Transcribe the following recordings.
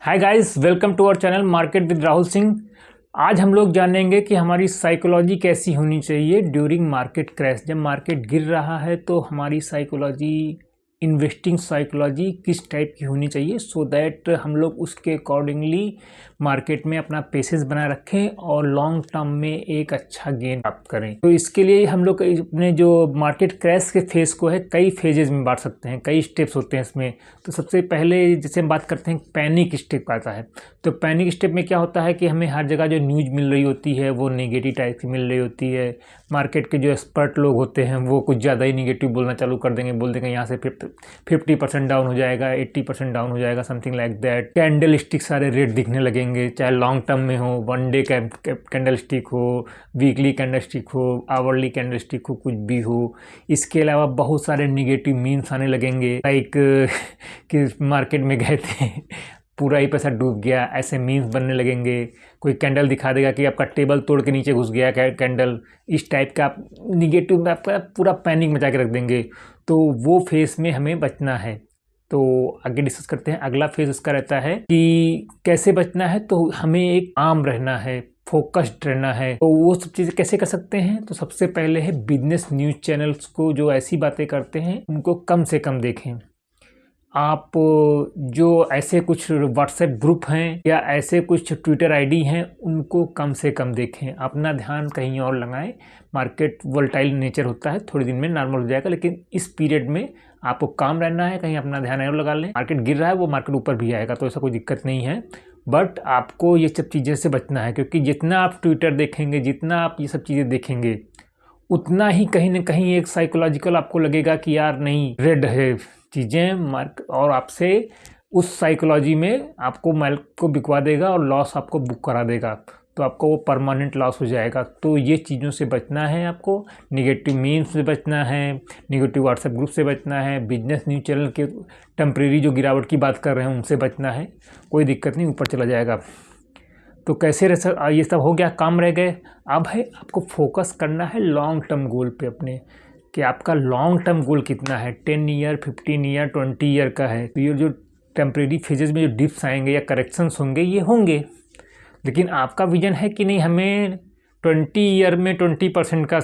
Hi guys, welcome to our channel market with Rahul Singh. आज हम लोग जानेंगे कि हमारी साइकोलॉजी कैसी होनी चाहिए ड्यूरिंग मार्केट क्रैश। जब मार्केट गिर रहा है तो हमारी साइकोलॉजी, इन्वेस्टिंग साइकोलॉजी किस टाइप की होनी चाहिए, सो दैट हम लोग उसके अकॉर्डिंगली मार्केट में अपना पेसेस बनाए रखें और लॉन्ग टर्म में एक अच्छा गेन प्राप्त करें। तो इसके लिए हम लोग अपने जो मार्केट क्रैश के फेज को है कई फेजेस में बांट सकते हैं, कई स्टेप्स होते हैं इसमें। तो सबसे पहले जैसे हम बात करते हैं पैनिक स्टेप का आता है। तो पैनिक स्टेप में क्या होता है कि हमें हर जगह जो न्यूज़ मिल रही होती है वो नेगेटिव टाइप की मिल रही होती है। मार्केट के जो एक्सपर्ट लोग होते हैं वो कुछ ज़्यादा ही नेगेटिव बोलना चालू कर देंगे, बोल देंगे यहाँ से 50% डाउन हो जाएगा, 80% डाउन हो जाएगा, something like that. Candle stick सारे रेट दिखने लगेंगे, चाहे लॉन्ग टर्म में हो, वन डे कैंडल स्टिक हो, वीकली कैंडल स्टिक हो, आवरली कैंडल स्टिक हो, कुछ भी हो। इसके अलावा बहुत सारे निगेटिव मीम्स आने लगेंगे, लाइक कि मार्केट में गए थे पूरा ही पैसा डूब गया, ऐसे मीम्स बनने लगेंगे। कोई कैंडल दिखा देगा कि आपका टेबल तोड़ के नीचे घुस गया कैंडल, इस टाइप का आप निगेटिव में आपका पूरा पैनिक मचा के रख देंगे। तो वो फेस में हमें बचना है। तो आगे डिस्कस करते हैं। अगला फेज इसका रहता है कि कैसे बचना है। तो हमें एक काम रहना है, फोकस्ड रहना है। तो वो सब चीज़ें कैसे कर सकते हैं? तो सबसे पहले है बिजनेस न्यूज़ चैनल्स को जो ऐसी बातें करते हैं उनको कम से कम देखें। आप जो ऐसे कुछ व्हाट्सएप ग्रुप हैं या ऐसे कुछ ट्विटर आईडी हैं उनको कम से कम देखें, अपना ध्यान कहीं और लगाएं। मार्केट वोलेटाइल नेचर होता है, थोड़े दिन में नॉर्मल हो जाएगा, लेकिन इस पीरियड में आपको काम रहना है, कहीं अपना ध्यान और लगा लें। मार्केट गिर रहा है, वो मार्केट ऊपर भी आएगा, तो ऐसा कोई दिक्कत नहीं है। बट आपको ये सब चीज़ें से बचना है, क्योंकि जितना आप ट्विटर देखेंगे, जितना आप ये सब चीज़ें देखेंगे, उतना ही कहीं ना कहीं एक साइकोलॉजिकल आपको लगेगा कि यार नहीं, रेड है चीज़ें मार्क, और आपसे उस साइकोलॉजी में आपको माल को बिकवा देगा और लॉस आपको बुक करा देगा, तो आपको वो परमानेंट लॉस हो जाएगा। तो ये चीज़ों से बचना है आपको, निगेटिव मीम्स से बचना है, निगेटिव व्हाट्सएप ग्रुप से बचना है, बिजनेस न्यूज़ चैनल के टेम्प्रेरी जो गिरावट की बात कर रहे हैं उनसे बचना है। कोई दिक्कत नहीं, ऊपर चला जाएगा। तो कैसे ये सब हो गया, काम रह गए। अब है आपको फोकस करना है लॉन्ग टर्म गोल पे अपने, कि आपका लॉन्ग टर्म गोल कितना है, 10 ईयर, 15 ईयर, 20 ईयर का है। तो ये जो टेम्प्रेरी फेजेस में जो डिप्स आएंगे या करेक्शंस होंगे ये होंगे, लेकिन आपका विजन है कि नहीं हमें 20 ईयर में 20% का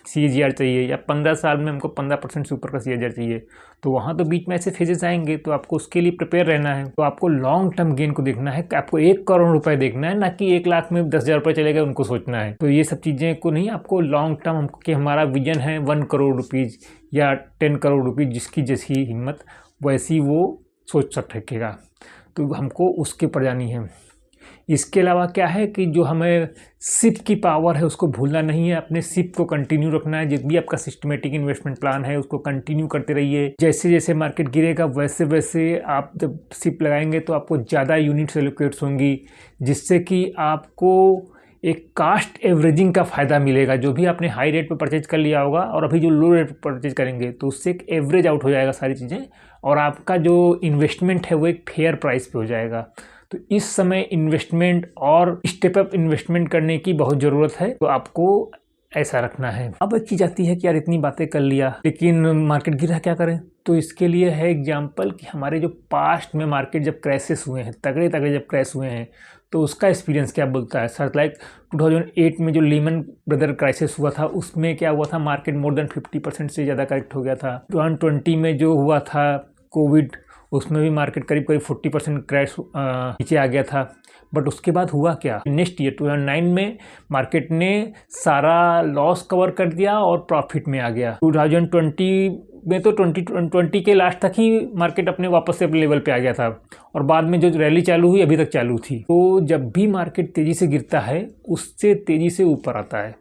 CAGR चाहिए, या 15 साल में हमको 15% से ऊपर का CAGR चाहिए। तो वहाँ तो बीच में ऐसे फेजेस आएंगे, तो आपको उसके लिए प्रिपेयर रहना है। तो आपको लॉन्ग टर्म गेन को देखना है, कि आपको 1 करोड़ रुपए देखना है, ना कि 1 लाख में 10,000 रुपये चलेगा उनको सोचना है। तो ये सब चीज़ें को नहीं, आपको लॉन्ग टर्म, हमको कि हमारा विजन है 1 करोड़ रुपीज़ या 10 करोड़ रुपीज़, जिसकी जैसी हिम्मत वैसी वो सोच सब रखेगा। तो हमको उसके ऊपर जानी है। इसके अलावा क्या है कि जो हमें सिप की पावर है उसको भूलना नहीं है, अपने सिप को कंटिन्यू रखना है। जिस भी आपका सिस्टमेटिक इन्वेस्टमेंट प्लान है उसको कंटिन्यू करते रहिए। जैसे जैसे मार्केट गिरेगा वैसे वैसे आप जब सिप लगाएंगे तो आपको ज़्यादा यूनिट्स एलोकेट्स होंगी, जिससे कि आपको एक कास्ट एवरेजिंग का फ़ायदा मिलेगा। जो भी आपने हाई रेट पर परचेज कर लिया होगा और अभी जो लो रेट पर परचेज करेंगे, तो उससे एक एवरेज आउट हो जाएगा सारी चीज़ें, और आपका जो इन्वेस्टमेंट है वो एक फेयर प्राइस पे हो जाएगा। तो इस समय इन्वेस्टमेंट और स्टेप अप इन्वेस्टमेंट करने की बहुत ज़रूरत है, तो आपको ऐसा रखना है। अब एक चीज़ आती है कि यार इतनी बातें कर लिया लेकिन मार्केट गिरा, क्या करें? तो इसके लिए है एग्जाम्पल कि हमारे जो पास्ट में मार्केट जब क्रैशेस हुए हैं, तगड़े तगड़े जब क्रैश हुए हैं, तो उसका एक्सपीरियंस क्या बोलता है सर। लाइक 2008 में जो लीमन ब्रदर क्राइसिस हुआ था, उसमें क्या हुआ था, मार्केट मोर देन 50% से ज़्यादा करेक्ट हो गया था। 2020 में जो हुआ था कोविड, उसमें भी मार्केट करीब करीब 40% क्रैश नीचे आ गया था। बट उसके बाद हुआ क्या, नेक्स्ट ईयर 2009 में मार्केट ने सारा लॉस कवर कर दिया और प्रॉफिट में आ गया। 2020 में तो 2020 के लास्ट तक ही मार्केट अपने वापस से अपने लेवल पे आ गया था, और बाद में जो रैली चालू हुई अभी तक चालू थी। तो जब भी मार्केट तेज़ी से गिरता है उससे तेज़ी से ऊपर आता है,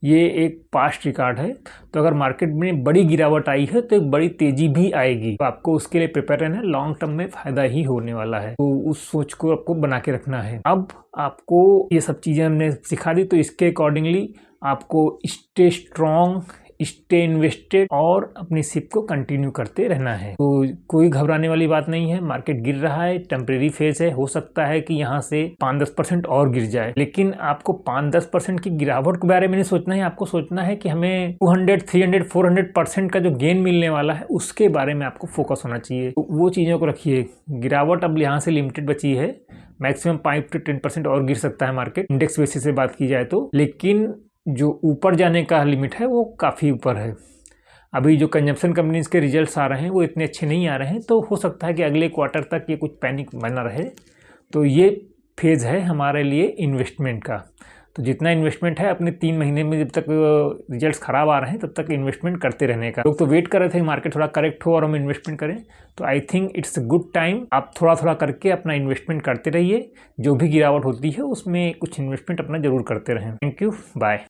ये एक पास्ट रिकॉर्ड है। तो अगर मार्केट में बड़ी गिरावट आई है तो एक बड़ी तेज़ी भी आएगी, तो आपको उसके लिए प्रिपेयर रहना है। लॉन्ग टर्म में फ़ायदा ही होने वाला है, तो उस सोच को आपको बना के रखना है। अब आपको ये सब चीज़ें हमने सिखा दी, तो इसके अकॉर्डिंगली आपको स्टे स्ट्रॉन्ग स्टे इन्वेस्टेड और अपनी सिप को कंटिन्यू करते रहना है। तो कोई घबराने वाली बात नहीं है। मार्केट गिर रहा है, टेम्परेरी फेज है, हो सकता है कि यहाँ से 5-10% और गिर जाए, लेकिन आपको 5-10% की गिरावट के बारे में नहीं सोचना है। आपको सोचना है कि हमें 200, 300, 400% का जो गेन मिलने वाला है उसके बारे में आपको फोकस होना चाहिए। तो वो चीज़ों को रखिए। गिरावट अब यहाँ से लिमिटेड बची है, मैक्सिमम 5 to 10% और गिर सकता है मार्केट इंडेक्स बेसिस से बात की जाए तो, लेकिन जो ऊपर जाने का लिमिट है वो काफ़ी ऊपर है। अभी जो कंजम्पशन कंपनीज के रिजल्ट्स आ रहे हैं वो इतने अच्छे नहीं आ रहे हैं, तो हो सकता है कि अगले क्वार्टर तक ये कुछ पैनिक बना रहे। तो ये फेज़ है हमारे लिए इन्वेस्टमेंट का। तो जितना इन्वेस्टमेंट है अपने 3 महीने में जब तक रिजल्ट्स ख़राब आ रहे हैं तब तक इन्वेस्टमेंट करते रहने का। लोग तो वेट कर रहे थे मार्केट थोड़ा करेक्ट हो और हम इन्वेस्टमेंट करें, तो I think it's a good time. आप थोड़ा थोड़ा करके अपना इन्वेस्टमेंट करते रहिए। जो भी गिरावट होती है उसमें कुछ इन्वेस्टमेंट अपना ज़रूर करते रहें। Thank you, bye.